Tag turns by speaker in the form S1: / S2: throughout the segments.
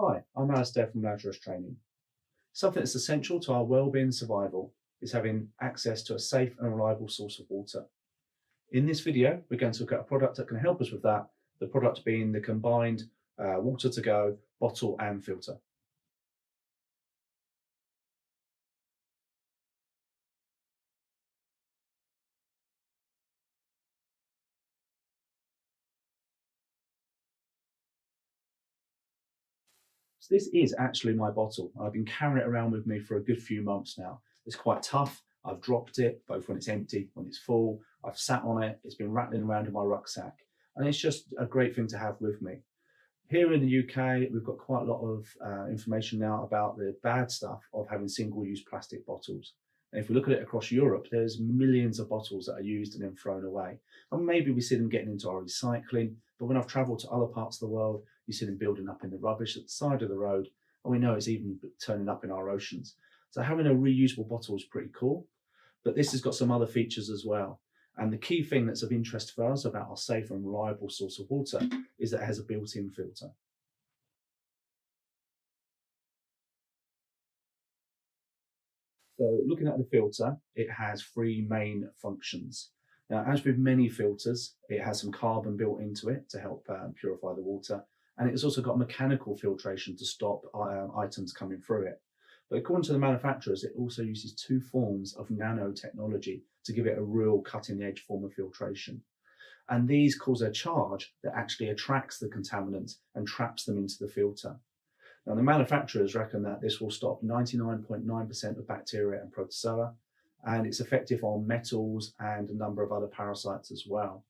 S1: Hi, I'm Alistair from Lazarus Training. Something that's essential to our well-being and survival is having access to a safe and reliable source of water. In this video, we're going to look at a product that can help us with that, the product being the combined water to go bottle and filter. So this is actually my bottle. I've been carrying it around with me for a good few months now. It's quite tough. I've dropped it, both when it's empty, when it's full. I've sat on it. It's been rattling around in my rucksack. And it's just a great thing to have with me. Here in the UK, we've got quite a lot of information now about the bad stuff of having single-use plastic bottles. And if we look at it across Europe, there's millions of bottles that are used and then thrown away. And maybe we see them getting into our recycling, but when I've travelled to other parts of the world, you see them building up in the rubbish at the side of the road, and we know it's even turning up in our oceans. So having a reusable bottle is pretty cool, but this has got some other features as well. And the key thing that's of interest for us about our safe and reliable source of water is that it has a built-in filter. So looking at the filter, it has three main functions. Now, as with many filters, it has some carbon built into it to help purify the water. And it's also got mechanical filtration to stop items coming through it. But according to the manufacturers, it also uses two forms of nanotechnology to give it a real cutting edge form of filtration. And these cause a charge that actually attracts the contaminants and traps them into the filter. Now, the manufacturers reckon that this will stop 99.9% of bacteria and protozoa, and it's effective on metals and a number of other parasites as well.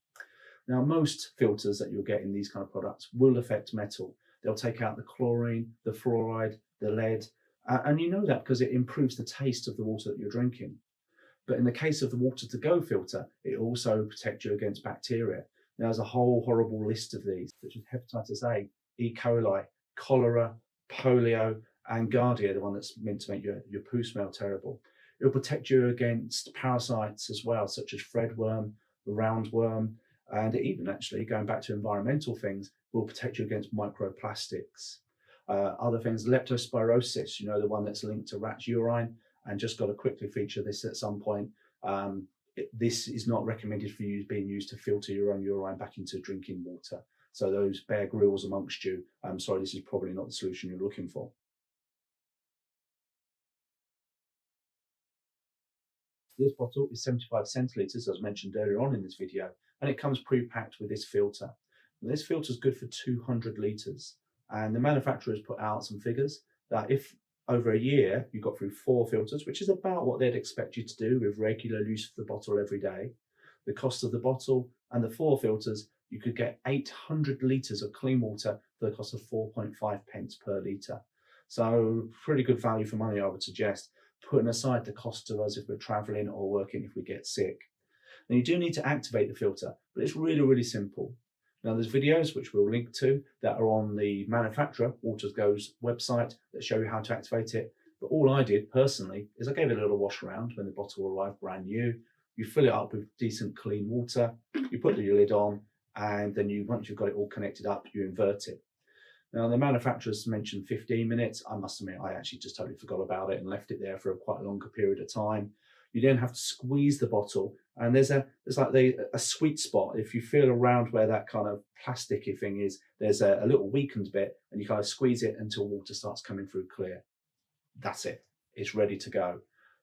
S1: Now, most filters that you'll get in these kind of products will affect metal. They'll take out the chlorine, the fluoride, the lead, and you know that because it improves the taste of the water that you're drinking. But in the case of the water to go filter, it also protects you against bacteria. Now, there's a whole horrible list of these, such as hepatitis A, E. coli, cholera, polio, and Giardia, the one that's meant to make your poo smell terrible. It'll protect you against parasites as well, such as threadworm, the roundworm, and even actually, going back to environmental things, will protect you against microplastics. Other things, leptospirosis, the one that's linked to rat's urine, and just got to quickly feature this at some point. This is not recommended for you being used to filter your own urine back into drinking water. So those Bear Grylls amongst you, I'm sorry, this is probably not the solution you're looking for. This bottle is 75 centilitres, as mentioned earlier on in this video, and it comes pre-packed with this filter. And this filter is good for 200 litres, and the manufacturers put out some figures that if over a year you got through 4 filters, which is about what they'd expect you to do with regular use of the bottle every day, the cost of the bottle and the 4 filters, you could get 800 litres of clean water for the cost of 4.5 pence per litre. So pretty good value for money, I would suggest, putting aside the cost to us if we're traveling or working if we get sick. Now, you do need to activate the filter, but it's really, really simple. Now, there's videos which we'll link to that are on the manufacturer, Water2Go's website, that show you how to activate it. But all I did personally is I gave it a little wash around when the bottle arrived brand new. You fill it up with decent clean water, you put your lid on, and then once you've got it all connected up, you invert it. Now, the manufacturers mentioned 15 minutes. I must admit, I actually just totally forgot about it and left it there for quite a longer period of time. You then have to squeeze the bottle, and there's a sweet spot. If you feel around where that kind of plasticky thing is, there's a little weakened bit, and you kind of squeeze it until water starts coming through clear. That's it. It's ready to go.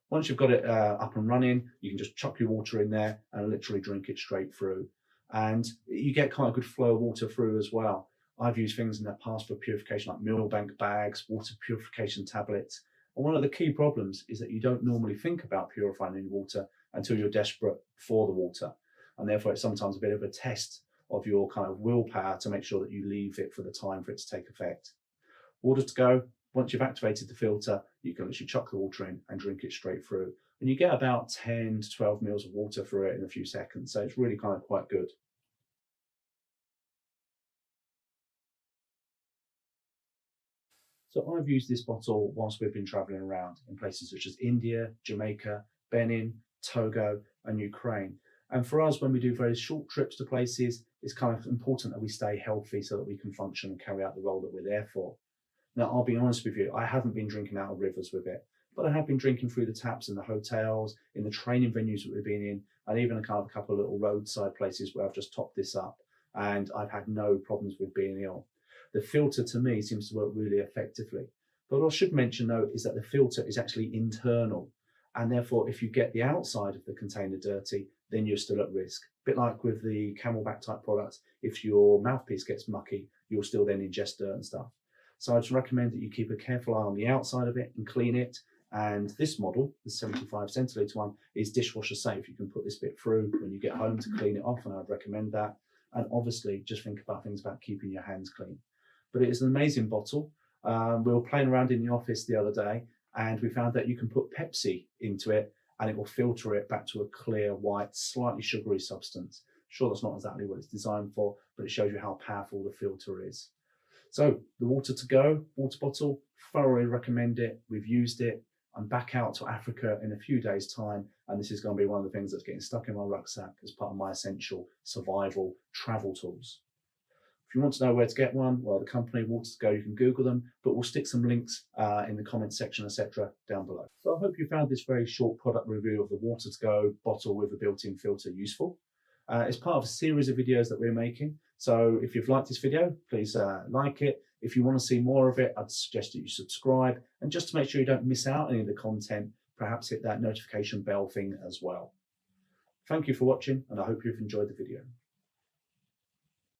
S1: Once you've got it up and running, you can just chuck your water in there and literally drink it straight through. And you get quite a good flow of water through as well. I've used things in the past for purification, like Millbank bags, water purification tablets. And one of the key problems is that you don't normally think about purifying any water until you're desperate for the water. And therefore, it's sometimes a bit of a test of your kind of willpower to make sure that you leave it for the time for it to take effect. Water2Go, once you've activated the filter, you can literally chuck the water in and drink it straight through. And you get about 10 to 12 mils of water through it in a few seconds. So it's really kind of quite good. So I've used this bottle whilst we've been traveling around in places such as India, Jamaica, Benin, Togo, and Ukraine. And for us, when we do very short trips to places, it's kind of important that we stay healthy so that we can function and carry out the role that we're there for. Now, I'll be honest with you, I haven't been drinking out of rivers with it, but I have been drinking through the taps in the hotels, in the training venues that we've been in, and even a couple of little roadside places where I've just topped this up, and I've had no problems with being ill. The filter to me seems to work really effectively. But what I should mention though is that the filter is actually internal, and therefore if you get the outside of the container dirty, then you're still at risk. A bit like with the Camelback type products, if your mouthpiece gets mucky, you'll still then ingest dirt and stuff. So I'd recommend that you keep a careful eye on the outside of it and clean it. And this model, the 75 centilitre one, is dishwasher safe. You can put this bit through when you get home to clean it off, and I'd recommend that. And obviously, just think about things about keeping your hands clean. But it is an amazing bottle. We were playing around in the office the other day, and we found that you can put Pepsi into it, and it will filter it back to a clear, white, slightly sugary substance. Sure, that's not exactly what it's designed for, but it shows you how powerful the filter is. So the water to go water bottle, thoroughly recommend it. We've used it. I'm back out to Africa in a few days' time, and this is going to be one of the things that's getting stuck in my rucksack as part of my essential survival travel tools. If you want to know where to get one, well, the company Water to Go, you can Google them, but we'll stick some links in the comments section, etc., down below. So I hope you found this very short product review of the Water to Go bottle with a built-in filter useful. It's part of a series of videos that we're making. So if you've liked this video, please like it. If you want to see more of it, I'd suggest that you subscribe. And just to make sure you don't miss out any of the content, perhaps hit that notification bell thing as well. Thank you for watching, and I hope you've enjoyed the video.